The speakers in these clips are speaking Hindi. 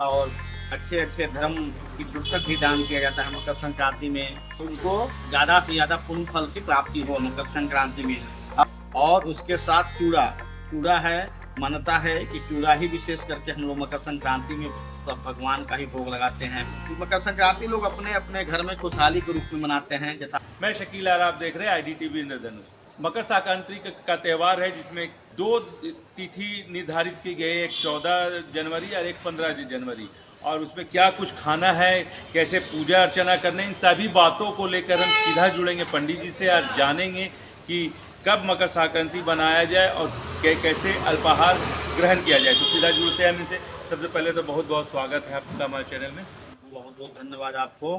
और अच्छे अच्छे धर्म की पुस्तक भी दान किया जाता है मकर संक्रांति में। उनको ज़्यादा से ज़्यादा पुण्य फल की प्राप्ति हो मकर संक्रांति में। और उसके साथ चूड़ा चूड़ा है, मान्यता है कि चूड़ा ही विशेष करके हम लोग मकर संक्रांति में सब भगवान का ही भोग लगाते हैं। मकर संक्रांति लोग अपने अपने घर में खुशहाली के रूप में मनाते हैं। मैं शकील आर, आप देख रहे हैं IDTV इंद्रधनुष। मकर संक्रांति का त्यौहार है जिसमें दो तिथि निर्धारित की गई है, एक 14 जनवरी और एक 15 जनवरी। और उसमें क्या कुछ खाना है, कैसे पूजा अर्चना करने, इन सभी बातों को लेकर हम सीधा जुड़ेंगे पंडित जी से और जानेंगे कि कब मकर संक्रांति बनाया जाए और कैसे अल्पाहार ग्रहण किया जाए। तो सीधा जुड़ते हैं हम इनसे। सबसे पहले तो बहुत बहुत स्वागत है आपका हमारे चैनल में। बहुत बहुत धन्यवाद आपको।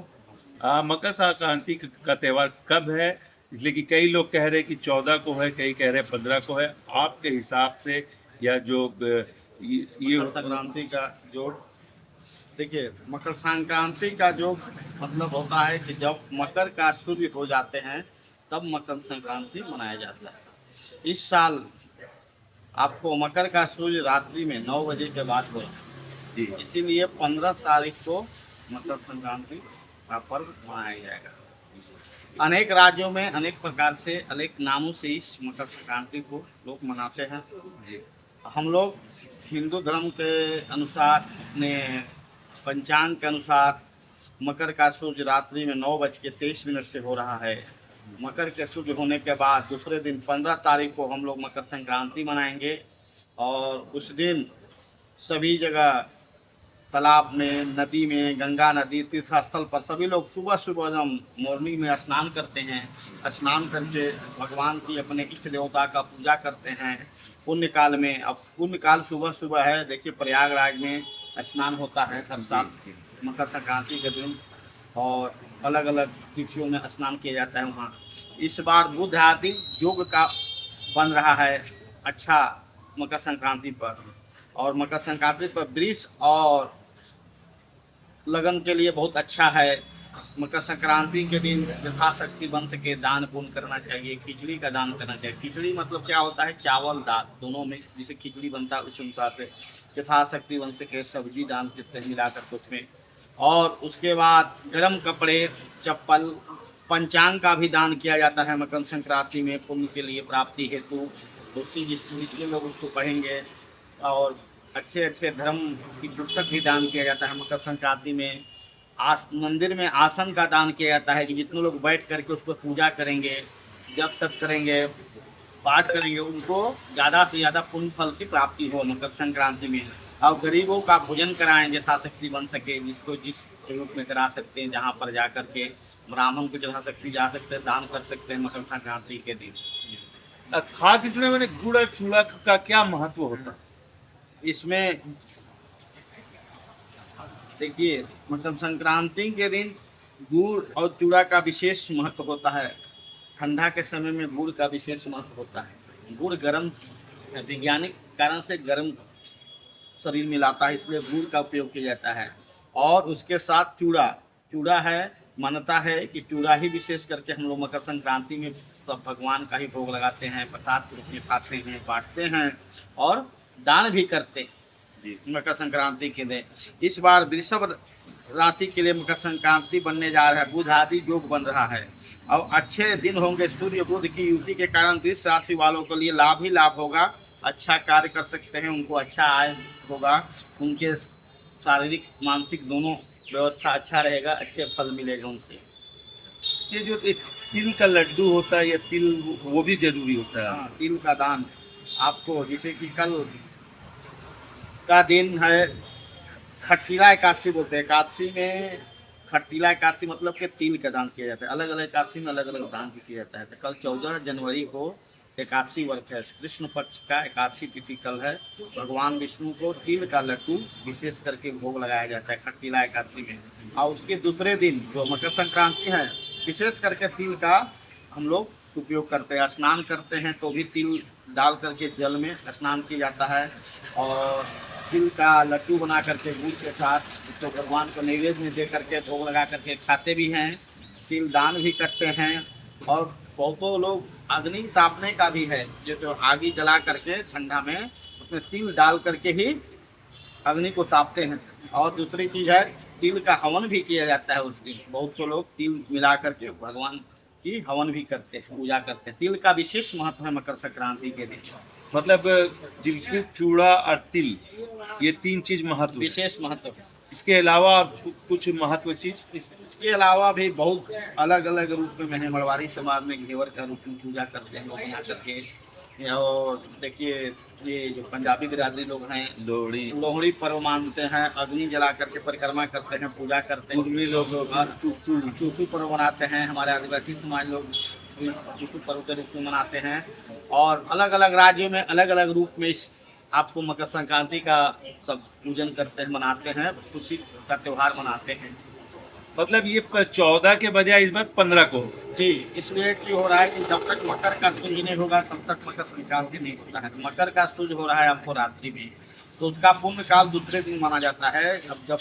मकर संक्रांति का त्यौहार कब है? इसलिए कि कई लोग कह रहे हैं कि 14 को है, कई कह रहे हैं 15 को है। आपके हिसाब से या जो ये मकर संक्रांति का जो देखिए, मकर संक्रांति का जो मतलब होता है कि जब मकर का सूर्य हो जाते हैं तब मकर संक्रांति मनाया जाता है। इस साल आपको मकर का सूर्य रात्रि में 9 बजे के बाद हो जी, इसीलिए 15 तारीख को मकर संक्रांति का पर्व मनाया जाएगा। अनेक राज्यों में अनेक प्रकार से अनेक नामों से इस मकर संक्रांति को लोग मनाते हैं। जी, हम लोग हिंदू धर्म के अनुसार, अपने पंचांग के अनुसार मकर का सूर्य रात्रि में 9:23 से हो रहा है। मकर के सूर्य होने के बाद दूसरे दिन 15 तारीख को हम लोग मकर संक्रांति मनाएंगे। और उस दिन सभी जगह तालाब में, नदी में, गंगा नदी, तीर्थस्थल पर सभी लोग सुबह सुबह एकदम मॉर्निंग में स्नान करते हैं। स्नान करके भगवान की, अपने इष्ट देवता का पूजा करते हैं पुण्य काल में। अब पुण्य काल सुबह सुबह है, देखिए प्रयागराज में स्नान होता है हर साल मकर संक्रांति के दिन, और अलग अलग तिथियों में स्नान किया जाता है वहाँ। इस बार बुध आदि योग का बन रहा है अच्छा मकर संक्रांति पर। और मकर संक्रांति पर वृष और लगन के लिए बहुत अच्छा है। मकर संक्रांति के दिन यथाशक्ति बन सके दान पुण्य करना चाहिए। खिचड़ी का दान करना चाहिए। खिचड़ी मतलब क्या होता है, चावल दाल दोनों में जिसे खिचड़ी बनता है, उस अनुसार से यथाशक्ति बन सके सब्जी दान करते हैं मिला कर उसमें। और उसके बाद गर्म कपड़े, चप्पल, पंचांग का भी दान किया जाता है मकर संक्रांति में पुण्य के लिए प्राप्ति हेतु। उसी जितने लोग उसको पढ़ेंगे। और अच्छे अच्छे धर्म की पुस्तक भी दान किया जाता है मकर संक्रांति में। मंदिर में आसन का दान किया जाता है कि जितने लोग बैठ करके उस पर पूजा करेंगे, जब तक करेंगे, पाठ करेंगे, उनको ज़्यादा से ज़्यादा पुण्य फल की प्राप्ति हो मकर संक्रांति में। और गरीबों का भोजन कराएं यथाशक्ति बन सके, जिसको जिस रूप में करा सकते हैं, जहाँ पर जा कर के ब्राह्मण को यथाशक्ति जा सकते हैं, दान कर सकते हैं मकर संक्रांति के दिन। खास इसमें मैंने गुड़ और चूड़ा का क्या महत्व होता है? इसमें देखिए, मकर संक्रांति के दिन गुड़ और चूड़ा का विशेष महत्व होता है। ठंडा के समय में गुड़ का विशेष महत्व होता है। गुड़ गर्म, वैज्ञानिक कारण से गर्म शरीर में लाता है, इसलिए गुड़ का उपयोग किया जाता है। और उसके साथ चूड़ा है, मान्यता है कि चूड़ा ही विशेष करके हम लोग मकर संक्रांति में सब भगवान का ही भोग लगाते हैं, प्रसाद के रूप में खाते हैं, बांटते हैं और दान भी करते हैं मकर संक्रांति के दिन। इस बार वृषभ राशि के लिए मकर संक्रांति बनने जा रहा है। बुध आदि योग बन रहा है और अच्छे दिन होंगे। सूर्य बुध की युति के कारण वृष राशि वालों के लिए लाभ ही लाभ होगा। अच्छा कार्य कर सकते हैं, उनको अच्छा आय होगा, उनके शारीरिक मानसिक दोनों व्यवस्था अच्छा रहेगा, अच्छे फल मिलेगा उनसे। ये जो एक तिल का लड्डू होता है या तिल, वो भी जरूरी होता है? हाँ, तिल का दान आपको, जैसे कि कल का दिन है खट्टीला एकादशी बोलते हैं। एकादशी में खट्टीला एकादशी मतलब कि तिल का दान किया जाता है। अलग अलग एकादशी में अलग अलग दान भी किया जाता है। तो कल 14 जनवरी को एकादशी व्रत है, कृष्ण पक्ष का एकादशी तिथि कल है। भगवान विष्णु को तिल का लड्डू विशेष करके भोग लगाया जाता है खट्टीला एकादशी में। और उसके दूसरे दिन जो मकर संक्रांति है, विशेष करके तिल का हम लोग उपयोग करते हैं। स्नान करते हैं तो भी तिल डाल करके जल में स्नान किया जाता है। और तिल का लड्डू बना करके गुड़ के साथ तो भगवान को नैवेद्य में दे करके भोग लगा करके खाते भी हैं। तिल दान भी करते हैं। और बहुतों लोग अग्नि तापने का भी है, जो आग जला करके ठंडा में उसमें तिल डाल करके ही अग्नि को तापते हैं। और दूसरी चीज है, तिल का हवन भी किया जाता है उस दिन। बहुत से लोग तिल मिला करके भगवान की हवन भी करते हैं, पूजा करते हैं। तिल का विशेष महत्व है मकर संक्रांति के दिन, मतलब चिलकुट, चूड़ा और तिल, ये 3 चीज महत्व है। विशेष महत्व है। इसके अलावा और कुछ महत्व चीज? इसके अलावा भी बहुत अलग अलग रूप में मरवाड़ी समाज में घेवर का रूप में पूजा करते हैं लोग यहाँ करके। और देखिए, ये जो पंजाबी बिरादरी लोग हैं, लोहड़ी पर्व मानते हैं, अग्नि जला करके परिक्रमा करते हैं, पूजा करते हैं। कुर्मी लोग टूसू पर्व मनाते हैं। हमारे आदिवासी समाज लोग टूसू पर्व के रूप में मनाते हैं। और अलग अलग राज्यों में अलग अलग रूप में इस आपको मकर संक्रांति का सब पूजन करते हैं, मनाते हैं, खुशी का त्यौहार मनाते हैं। मतलब ये 14 के बजाय इस बार 15 को? जी, इसलिए कि हो रहा है कि जब तक मकर का सूर्य नहीं होगा तब तक मकर संक्रांति नहीं होता है। मकर का सूर्य हो रहा है आपको रात्रि में, तो उसका पुण्य काल दूसरे दिन माना जाता है। अब जब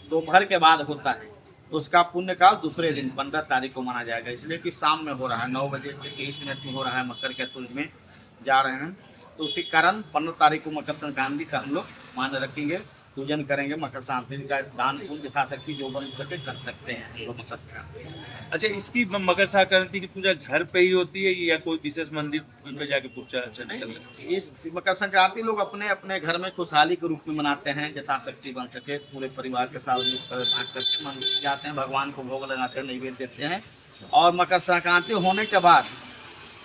दोपहर के बाद होता है तो उसका पुण्य काल दूसरे दिन 15 तारीख को माना जाएगा। इसलिए कि शाम में हो रहा है, 9 बजे 30 मिनट में हो रहा है, मकर के सूर्य में जा रहे हैं। तो उसी कारण 15 तारीख को मकर संक्रांति का हम लोग मान रखेंगे, पूजन करेंगे। मकर संक्रांति का दान पुण्य यथाशक्ति जो बन सके कर सकते हैं लोग मकर संक्रांति। अच्छा, इसकी मकर संक्रांति की पूजा घर पे ही होती है या कोई विशेष मंदिर पे जाके पूजा अर्चना करते हैं? इस मकर संक्रांति लोग अपने अपने घर में खुशहाली के रूप में मनाते हैं, यथाशक्ति बन सके। पूरे परिवार के साथ बांट करके मन जाते हैं, भगवान को भोग लगाते हैं, नैवेद्य देते हैं। और मकर संक्रांति होने के बाद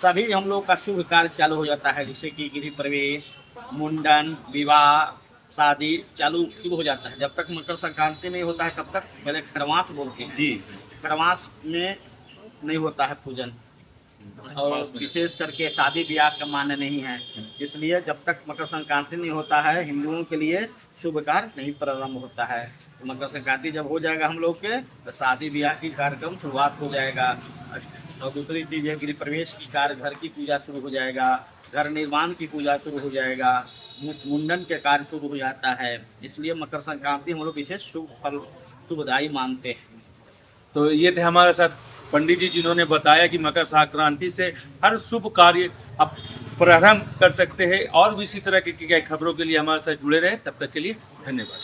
सभी हम लोग का शुभ कार्य चालू हो जाता है, जैसे कि गृह प्रवेश, मुंडन, विवाह, शादी चालू शुरू हो जाता है। जब तक मकर संक्रांति नहीं होता है तब तक पहले खरवास बोलते हैं जी, खरवास में नहीं होता है पूजन। और विशेष करके शादी ब्याह का मान्य नहीं है, इसलिए जब तक मकर संक्रांति नहीं होता है हिंदुओं के लिए शुभ कार्य नहीं प्रारंभ होता है। तो मकर संक्रांति जब हो जाएगा हम लोग के, तो शादी ब्याह की कार्यक्रम शुरुआत हो जाएगा। और दूसरी चीज़ है, गृह प्रवेश की कार्य, घर की पूजा शुरू हो जाएगा, घर निर्माण की पूजा शुरू हो जाएगा, मुंडन के कार्य शुरू हो जाता है। इसलिए मकर संक्रांति हम लोग विशेष शुभ फल शुभदायी मानते हैं। तो ये थे हमारे साथ पंडित जी, जिन्होंने बताया कि मकर संक्रांति से हर शुभ कार्य आप प्रारंभ कर सकते हैं। और भी इसी तरह की खबरों के लिए हमारे साथ जुड़े रहे। तब तक के लिए धन्यवाद।